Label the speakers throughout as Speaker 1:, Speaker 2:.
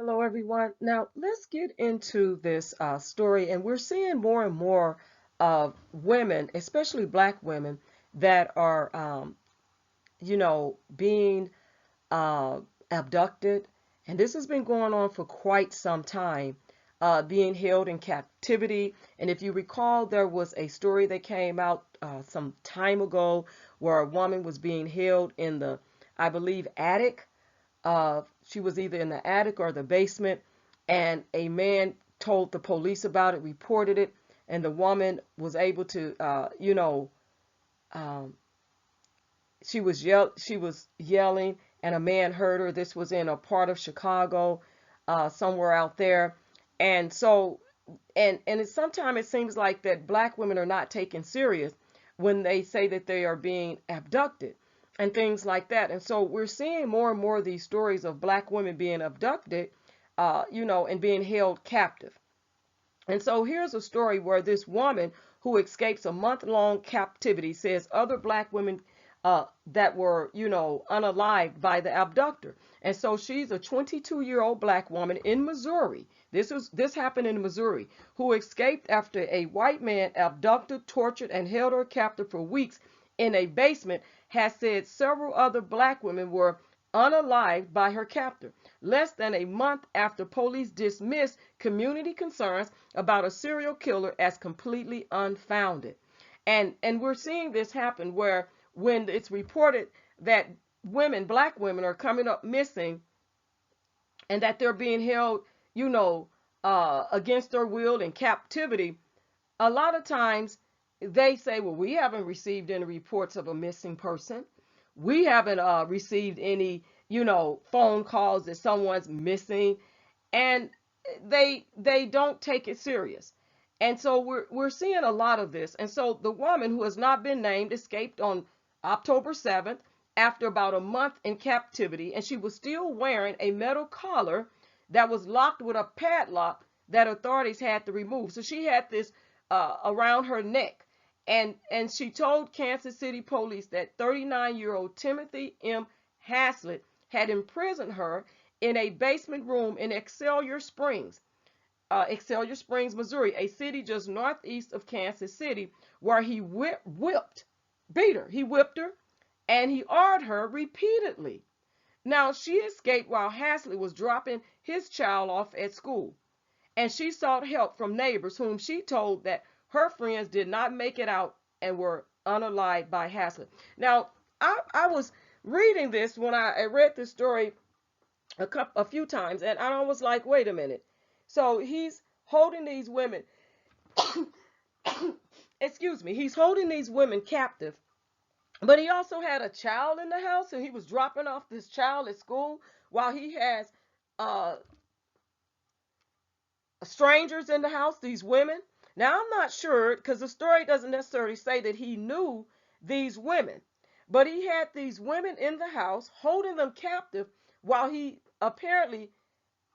Speaker 1: Hello, everyone. Now, let's get into this story. And we're seeing more and more of women, especially black women, that are, being uh, abducted. And this has been going on for quite some time, being held in captivity. And if you recall, there was a story that came out some time ago where a woman was being held in the, I believe, attic. She was either in the attic or the basement, and a man told the police about it, reported it, and the woman was able to, um, she was yelling, and a man heard her. This was in a part of Chicago, somewhere out there, and so, and sometimes it seems like that black women are not taken serious when they say that they are being abducted and things like that. And so we're seeing more and more of these stories of black women being abducted, and being held captive. And so here's a story where this woman who escapes a month-long captivity says other black women that were, unalived by the abductor. And so she's a 22-year-old black woman in Missouri. This happened in Missouri, who escaped after a white man abducted, tortured, and held her captive for weeks in a basement, has said several other black women were unalived by her captor, less than a month after police dismissed community concerns about a serial killer as completely unfounded. And we're seeing this happen where when it's reported that black women are coming up missing and that they're being held, against their will in captivity, a lot of times they say, well, we haven't received any reports of a missing person. We haven't received any, phone calls that someone's missing, and they don't take it serious. And so we're seeing a lot of this. And so the woman who has not been named escaped on October 7th after about a month in captivity, and she was still wearing a metal collar that was locked with a padlock that authorities had to remove. So she had this around her neck. And she told Kansas City police that 39-year-old Timothy M. Haslett had imprisoned her in a basement room in Excelsior Springs, Missouri, a city just northeast of Kansas City, where he beat her. He whipped her, and he ordered her repeatedly. Now, she escaped while Haslett was dropping his child off at school, and she sought help from neighbors whom she told that her friends did not make it out and were unalived by Haslett. Now, I was reading this when I read this story a few times, and I was like, wait a minute. So he's holding these women, excuse me, he's holding these women captive, but he also had a child in the house, and he was dropping off this child at school while he has uh, strangers in the house, these women. Now, I'm not sure because the story doesn't necessarily say that he knew these women, but he had these women in the house holding them captive while he apparently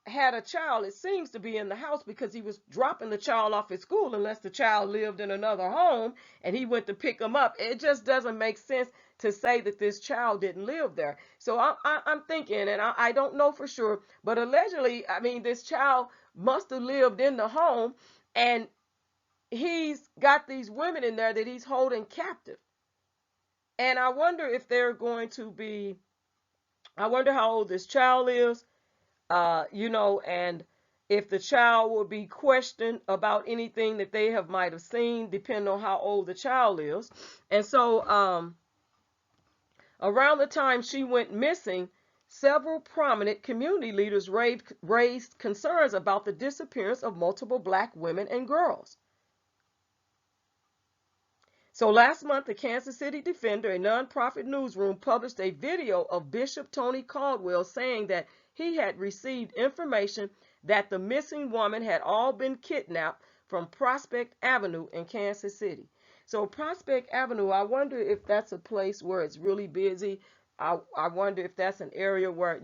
Speaker 1: had a child. It seems to be in the house because he was dropping the child off at school unless the child lived in another home and he went to pick him up. It just doesn't make sense to say that this child didn't live there. So I'm thinking, and I don't know for sure, but allegedly, I mean, this child must have lived in the home, and he's got these women in there that he's holding captive. And I wonder if they're going to be, I wonder how old this child is, and if the child will be questioned about anything that they might have seen, depending on how old the child is. And so, around the time she went missing, several prominent community leaders raised concerns about the disappearance of multiple black women and girls. So last month, the Kansas City Defender, a nonprofit newsroom, published a video of Bishop Tony Caldwell saying that he had received information that the missing woman had all been kidnapped from Prospect Avenue in Kansas City. So Prospect Avenue, I wonder if that's a place where it's really busy. I wonder if that's an area where,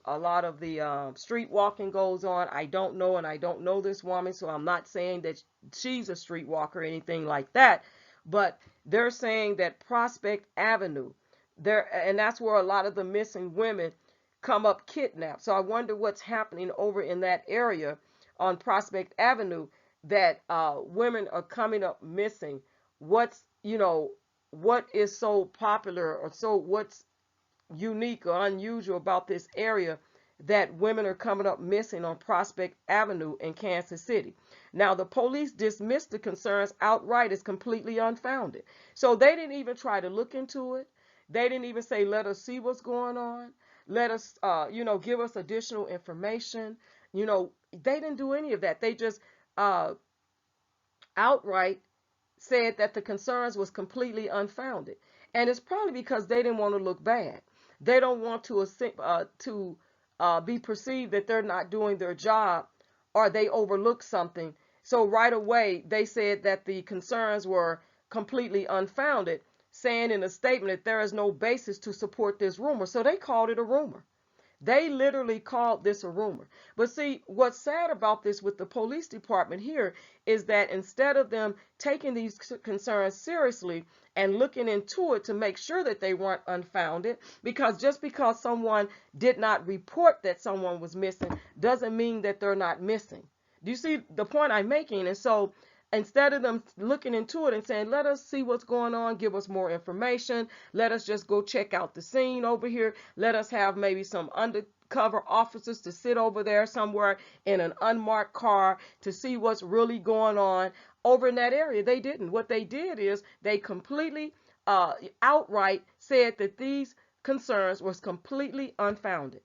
Speaker 1: a lot of the street walking goes on. I don't know, and I don't know this woman, so I'm not saying that she's a street walker or anything like that. But they're saying that Prospect Avenue, there, and that's where a lot of the missing women come up kidnapped. So I wonder what's happening over in that area on Prospect Avenue, that women are coming up missing. What's, what is so popular, or so what's unique or unusual about this area that women are coming up missing on Prospect Avenue in Kansas City? Now, the police dismissed the concerns outright as completely unfounded. So they didn't even try to look into it. They didn't even say, let us see what's going on. Let us, give us additional information. They didn't do any of that. They just outright said that the concerns was completely unfounded. And it's probably because they didn't want to look bad. They don't want to be perceived that they're not doing their job, or they overlooked something. So right away, they said that the concerns were completely unfounded, saying in a statement that there is no basis to support this rumor. So they called it a rumor. They literally called this a rumor. But see, what's sad about this with the police department here is that instead of them taking these concerns seriously and looking into it to make sure that they weren't unfounded, because just because someone did not report that someone was missing doesn't mean that they're not missing. Do you see the point I'm making? And so instead of them looking into it and saying, let us see what's going on, give us more information, let us just go check out the scene over here, let us have maybe some undercover officers to sit over there somewhere in an unmarked car to see what's really going on over in that area. They didn't. What they did is they completely outright said that these concerns was completely unfounded.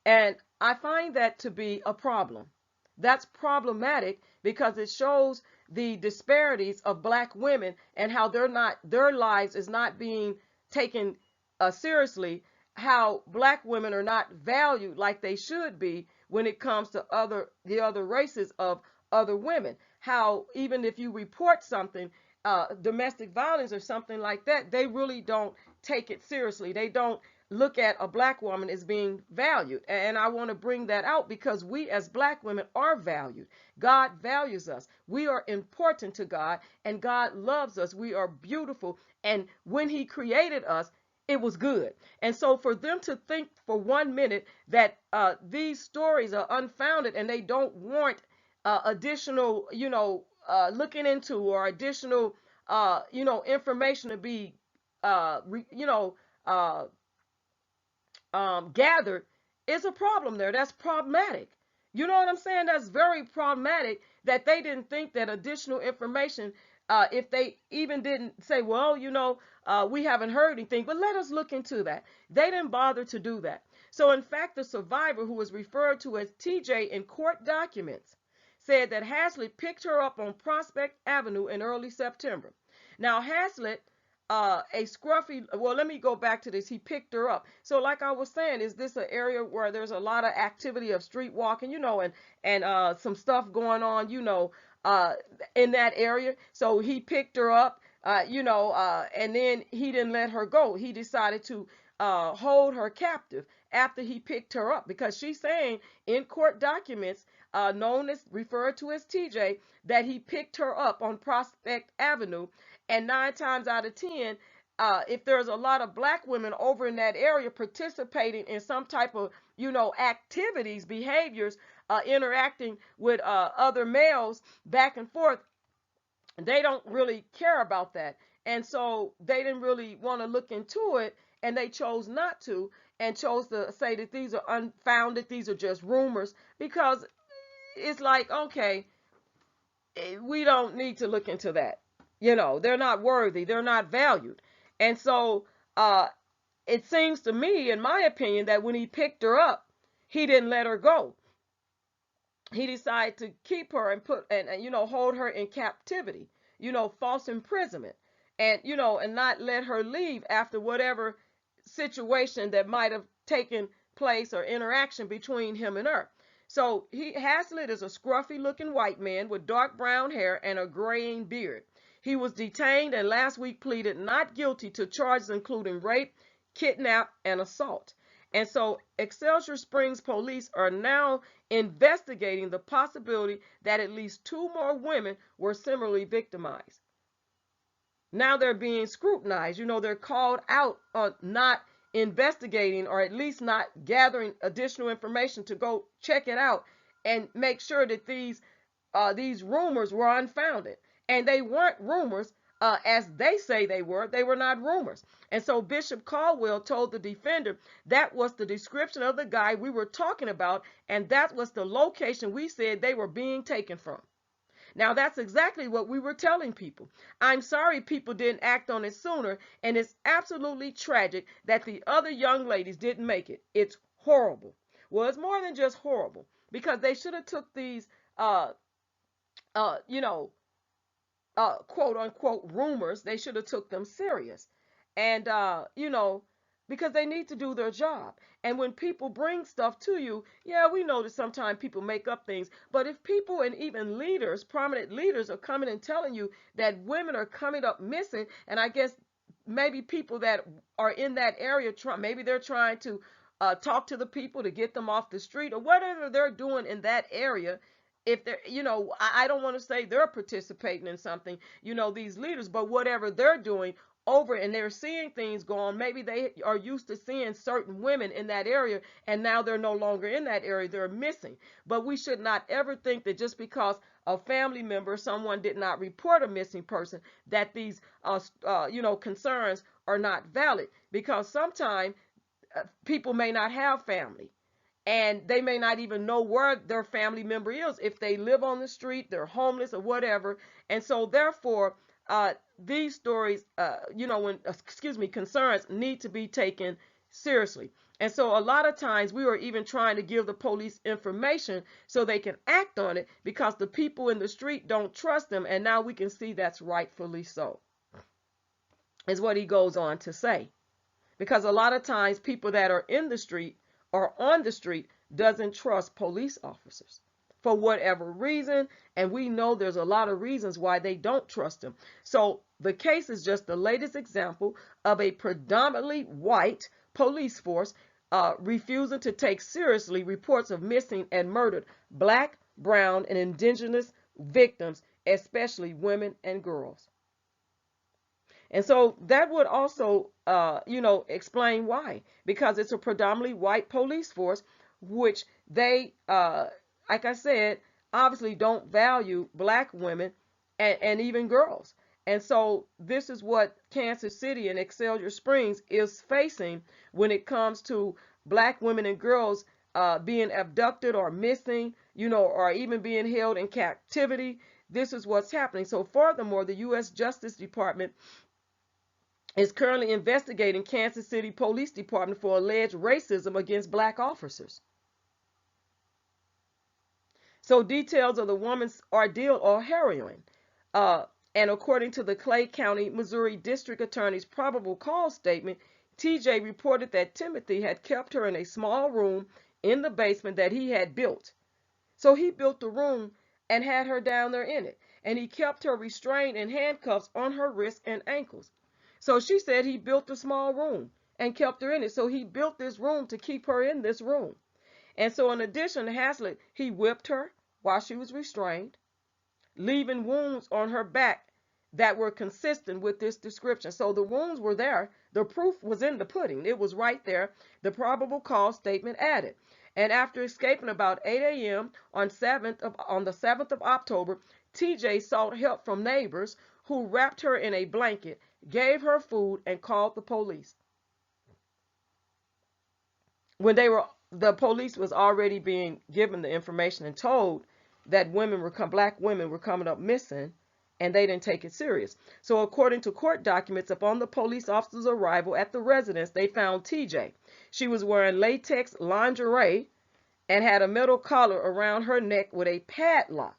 Speaker 1: And I find that to be a problem. That's problematic because it shows the disparities of black women and how their lives is not being taken seriously, how black women are not valued like they should be when it comes to the other races of other women. How even if you report something, domestic violence or something like that, they really don't take it seriously. They don't look at a black woman as being valued. And I want to bring that out because we as black women are valued. God values us. We are important to God, and God loves us. We are beautiful. And when he created us, it was good. And so for them to think for 1 minute that these stories are unfounded and they don't warrant additional, looking into, or additional, information to be, gathered, is a problem there. That's problematic. You know what I'm saying? That's very problematic that they didn't think that additional information, if they even didn't say, well, we haven't heard anything, but let us look into that. They didn't bother to do that. So in fact, the survivor, who was referred to as TJ in court documents, said that Hazlitt picked her up on Prospect Avenue in early September. Now, Hazlitt, a scruffy, well, let me go back to this. He picked her up. So like I was saying, is this an area where there's a lot of activity of street walking, and some stuff going on, in that area? So he picked her up, and then he didn't let her go. He decided to hold her captive after he picked her up, because she's saying in court documents, referred to as TJ, that he picked her up on Prospect Avenue. And 9 times out of 10, if there's a lot of black women over in that area participating in some type of, activities, behaviors, interacting with other males back and forth, they don't really care about that. And so they didn't really want to look into it, and they chose not to, and chose to say that these are unfounded, these are just rumors, because it's like, okay, we don't need to look into that. They're not worthy, they're not valued. And so it seems to me, in my opinion, that when he picked her up, he didn't let her go. He decided to keep her and hold her in captivity, false imprisonment, and and not let her leave after whatever situation that might have taken place or interaction between him and her. So Hazlitt is a scruffy looking white man with dark brown hair and a graying beard. He was detained and last week pleaded not guilty to charges including rape, kidnap, and assault. And so Excelsior Springs police are now investigating the possibility that at least 2 more women were similarly victimized. Now they're being scrutinized. They're called out on not investigating, or at least not gathering additional information to go check it out and make sure that these rumors were unfounded. And they weren't rumors as they say they were. They were not rumors. And so Bishop Caldwell told the defender that was the description of the guy we were talking about, and that was the location we said they were being taken from. Now, that's exactly what we were telling people. I'm sorry people didn't act on it sooner, and it's absolutely tragic that the other young ladies didn't make it. It's horrible. Well, it's more than just horrible, because they should have took these, you know, quote unquote rumors. They should have took them serious, and you know, because they need to do their job. And when people bring stuff to you, yeah, we know that sometimes people make up things, but if people and even leaders, prominent leaders, are coming and telling you that women are coming up missing, and I guess maybe people that are in that area, maybe they're trying to talk to the people to get them off the street, or whatever they're doing in that area. If they're, you know, I don't want to say they're participating in something, you know, these leaders, but whatever they're doing over, and they're seeing things go on. Maybe they are used to seeing certain women in that area, and now they're no longer in that area. They're missing. But we should not ever think that just because a family member, someone did not report a missing person, that these, you know, concerns are not valid, because sometimes people may not have family, and they may not even know where their family member is. If they live on the street, they're homeless or whatever. And so therefore, these stories, you know, concerns need to be taken seriously. And so a lot of times we are even trying to give the police information so they can act on it, because the people in the street don't trust them. And now we can see that's rightfully so, is what he goes on to say. Because a lot of times people that are in the street or on the street doesn't trust police officers for whatever reason, and we know there's a lot of reasons why they don't trust them. So the case is just the latest example of a predominantly white police force refusing to take seriously reports of missing and murdered black, brown, and indigenous victims, especially women and girls. And so that would also, you know, explain why. Because it's a predominantly white police force, which they, like I said, obviously don't value black women and even girls. And so this is what Kansas City and Excelsior Springs is facing when it comes to black women and girls being abducted or missing, you know, or even being held in captivity. This is what's happening. So furthermore, the U.S. Justice Department is currently investigating Kansas City Police Department for alleged racism against black officers. So details of the woman's ordeal are harrowing. And according to the Clay County, Missouri District Attorney's probable cause statement, TJ reported that Timothy had kept her in a small room in the basement that he had built. So he built the room and had her down there in it. And he kept her restrained in handcuffs on her wrists and ankles. So she said he built a small room and kept her in it. So he built this room to keep her in this room. And so in addition to Haslett, he whipped her while she was restrained, leaving wounds on her back that were consistent with this description. So the wounds were there. The proof was in the pudding. It was right there. The probable cause statement added. And after escaping about 8 a.m. on the 7th of October, TJ sought help from neighbors who wrapped her in a blanket, gave her food, and called the police. When the police was already being given the information and told that black women were coming up missing, and they didn't take it serious. So according to court documents, upon the police officer's arrival at the residence, they found TJ. She was wearing latex lingerie and had a metal collar around her neck with a padlock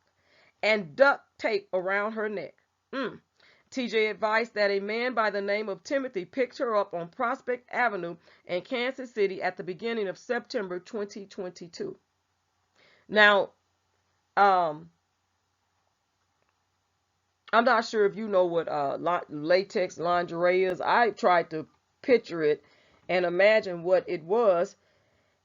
Speaker 1: and duct tape around her neck. TJ advised that a man by the name of Timothy picked her up on Prospect Avenue in Kansas City at the beginning of September 2022. Now, I'm not sure if you know what latex lingerie is. I tried to picture it and imagine what it was,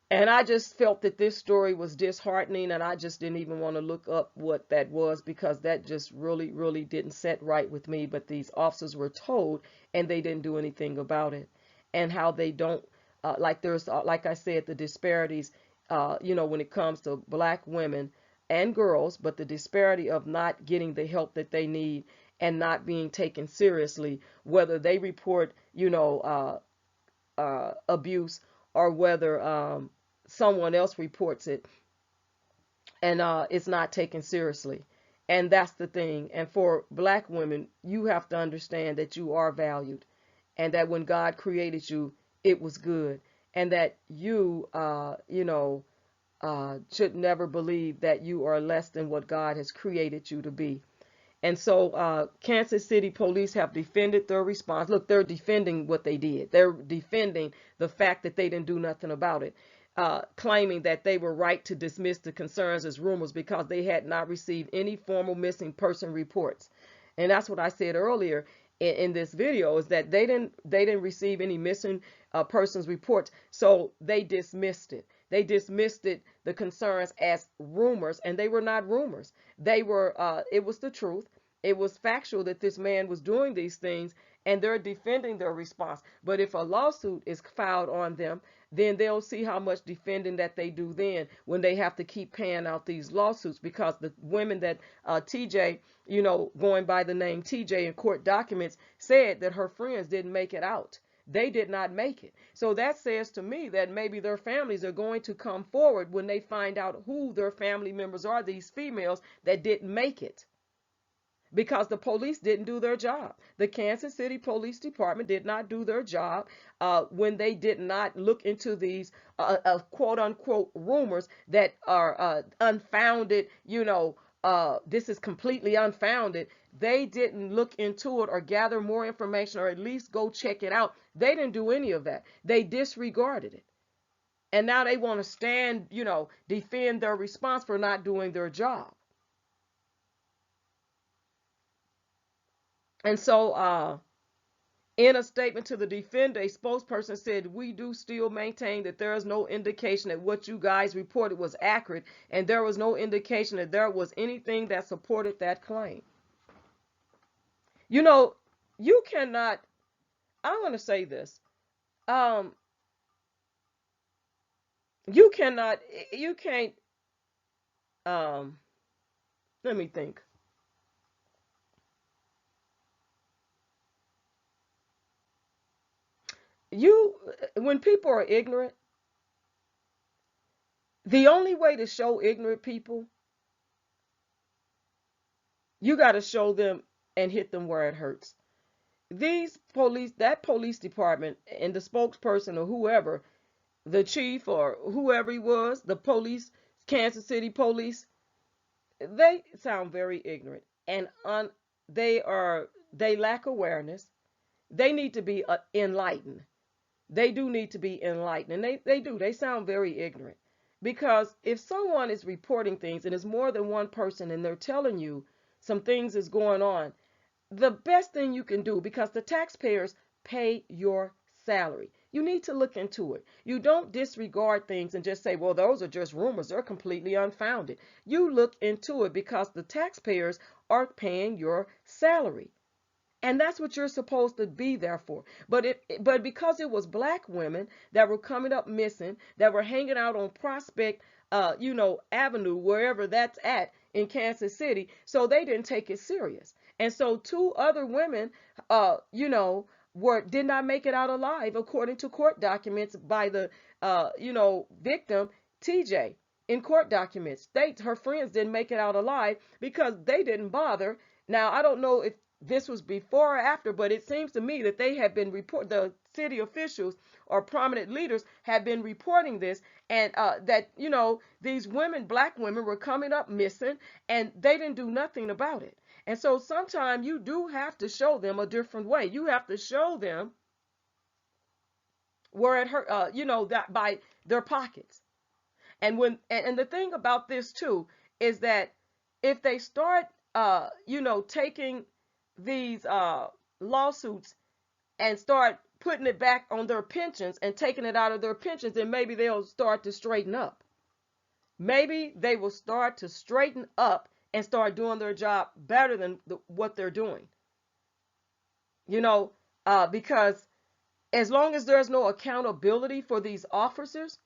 Speaker 1: and I just felt that this story was disheartening, and I just didn't even want to look up what that was, because that just really, really didn't set right with me. But these officers were told, and they didn't do anything about it. And how they don't, like there's, like I said, the disparities, when it comes to black women and girls, but the disparity of not getting the help that they need and not being taken seriously, whether they report, abuse, or whether someone else reports it, and it's not taken seriously. And that's the thing. And for black women, you have to understand that you are valued, and that when God created you, it was good, and that you, should never believe that you are less than what God has created you to be. And so Kansas City police have defended their response. Look, they're defending what they did. They're defending the fact that they didn't do nothing about it, claiming that they were right to dismiss the concerns as rumors because they had not received any formal missing person reports. And that's what I said earlier in this video, is that they didn't receive any missing persons reports, so they dismissed it. They dismissed the concerns as rumors, and they were not rumors. They were, it was the truth. It was factual that this man was doing these things, and they're defending their response. But if a lawsuit is filed on them, then they'll see how much defending that they do then, when they have to keep paying out these lawsuits, because the women that TJ, going by the name TJ in court documents, said that her friends didn't make it out. They did not make it. So that says to me that maybe their families are going to come forward when they find out who their family members are, these females that didn't make it, because the police didn't do their job. The Kansas City Police Department did not do their job when they did not look into these quote unquote rumors that are unfounded. This is completely unfounded. They didn't look into it or gather more information, or at least go check it out. They didn't do any of that. They disregarded it. And now they want to stand, defend their response for not doing their job. And so in a statement to the defender, a spokesperson said, "We do still maintain that there is no indication that what you guys reported was accurate, and there was no indication that there was anything that supported that claim." You cannot, I'm going to say this. You cannot, you can't, let me think. When people are ignorant, the only way to show ignorant people, you got to show them and hit them where it hurts. That police department and the spokesperson or whoever, the chief or whoever he was, the police, Kansas City police, they sound very ignorant, and they lack awareness. They need to be enlightened. They do need to be enlightened, and they sound very ignorant. Because if someone is reporting things and it's more than one person and they're telling you some things is going on, the best thing you can do, because the taxpayers pay your salary, you need to look into it. You don't disregard things and just say, well, those are just rumors, they're completely unfounded. You look into it, because the taxpayers are paying your salary. And that's what you're supposed to be there for. But because it was black women that were coming up missing, that were hanging out on Prospect, Avenue, wherever that's at in Kansas City, so they didn't take it serious. And so two other women, did not make it out alive, according to court documents by the, victim, TJ. In court documents states her friends didn't make it out alive because they didn't bother. Now, I don't know if this was before or after, but it seems to me that they have been the city officials or prominent leaders have been reporting this, and that, these women, black women, were coming up missing, and they didn't do nothing about it. And so sometimes you do have to show them a different way. You have to show them where it hurt, that by their pockets. And the thing about this too is that if they start, taking these lawsuits and start putting it back on their pensions and taking it out of their pensions, then maybe they'll start to straighten up. Maybe they will start to straighten up and start doing their job better than what they're doing. Because as long as there's no accountability for these officers,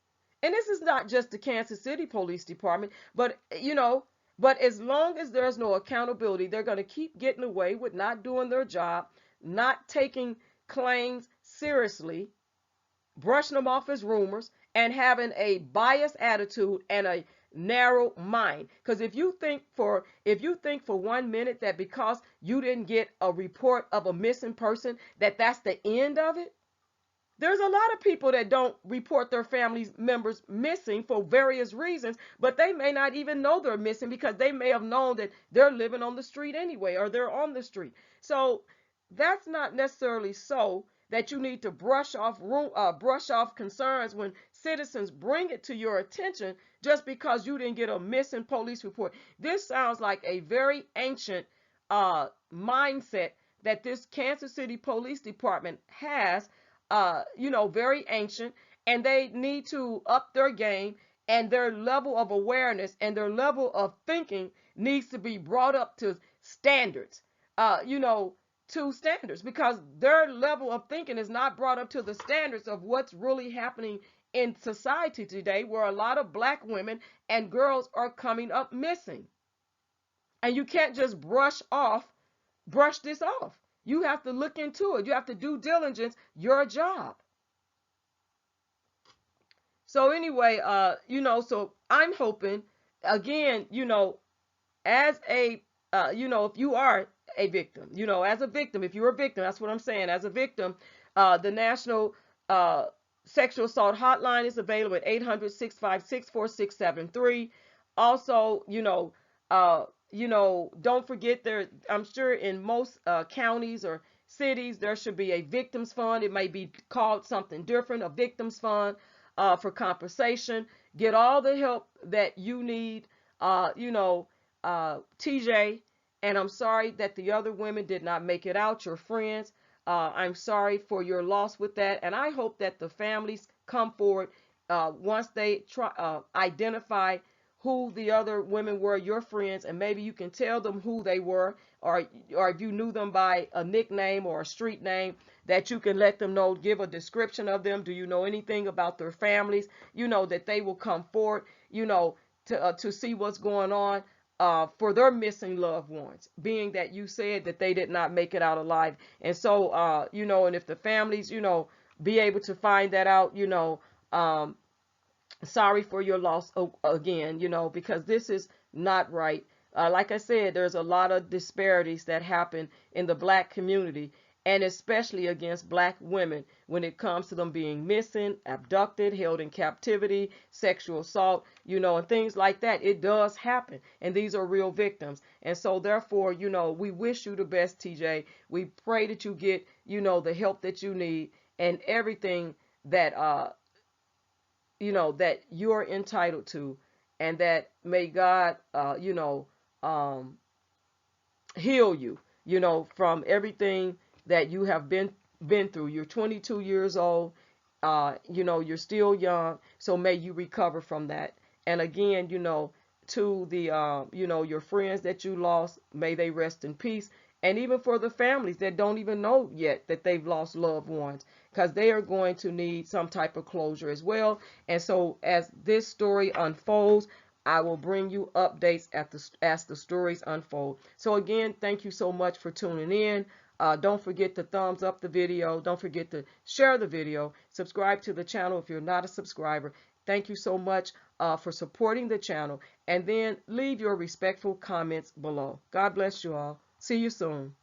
Speaker 1: and this is not just the Kansas City Police Department, but but as long as there's no accountability, they're going to keep getting away with not doing their job, not taking claims seriously, brushing them off as rumors, and having a biased attitude and a narrow mind. Because if you think for 1 minute that because you didn't get a report of a missing person, that's the end of it. There's a lot of people that don't report their family members missing for various reasons, but they may not even know they're missing because they may have known that they're living on the street anyway, or they're on the street. So that's not necessarily so that you need to brush off concerns when citizens bring it to your attention just because you didn't get a missing police report. This sounds like a very ancient mindset that this Kansas City Police Department has, very ancient, and they need to up their game, and their level of awareness and their level of thinking needs to be brought up to standards, because their level of thinking is not brought up to the standards of what's really happening in society today, where a lot of black women and girls are coming up missing. And you can't just brush this off. You have to look into it. You have to do diligence your job. So anyway, so I'm hoping, again, as a, if you are a victim, if you're a victim, that's what I'm saying. As a victim, the National Sexual Assault Hotline is available at 800-656-4673. Also, don't forget there, I'm sure in most counties or cities, there should be a victims fund. It may be called something different, a victims fund for compensation. Get all the help that you need, TJ, and I'm sorry that the other women did not make it out, your friends. I'm sorry for your loss with that, and I hope that the families come forward once they identify who the other women were, your friends, and maybe you can tell them who they were, or if you knew them by a nickname or a street name, that you can let them know, give a description of them. Do you know anything about their families? That they will come forward, to see what's going on for their missing loved ones, being that you said that they did not make it out alive. And so, and if the families, be able to find that out, sorry for your loss again, because this is not right. Like I said, there's a lot of disparities that happen in the black community, and especially against black women when it comes to them being missing, abducted, held in captivity, sexual assault, and things like that. It does happen, and these are real victims. And so therefore, we wish you the best, TJ. We pray that you get, the help that you need and everything that that you're entitled to, and that may God, heal you, from everything that you have been through. You're 22 years old, you're still young, so may you recover from that. And again, to the, your friends that you lost, may they rest in peace. And even for the families that don't even know yet that they've lost loved ones, because they are going to need some type of closure as well. And so as this story unfolds, I will bring you updates as the stories unfold. So again, thank you so much for tuning in. Don't forget to thumbs up the video. Don't forget to share the video. Subscribe to the channel if you're not a subscriber. Thank you so much for supporting the channel. And then leave your respectful comments below. God bless you all. See you soon.